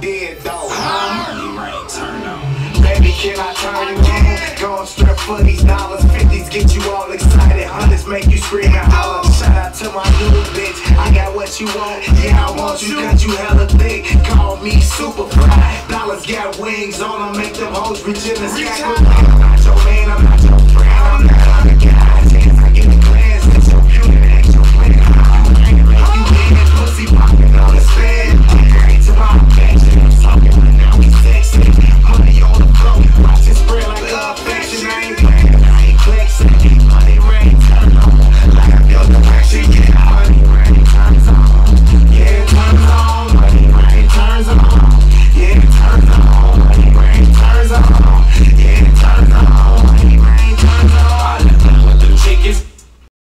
did though. Turn on. Baby, can I turn you on? Gon' strip for these dollars. 50s get you all excited. 100s make you scream and holler. Shout out to my new bitch. I got what you want. Yeah, I want you cause you hella thick. Call me super fly. Dollars got wings on them. Make them hoes reach in the sky. I'm not your man, I'm not your friend. I'm not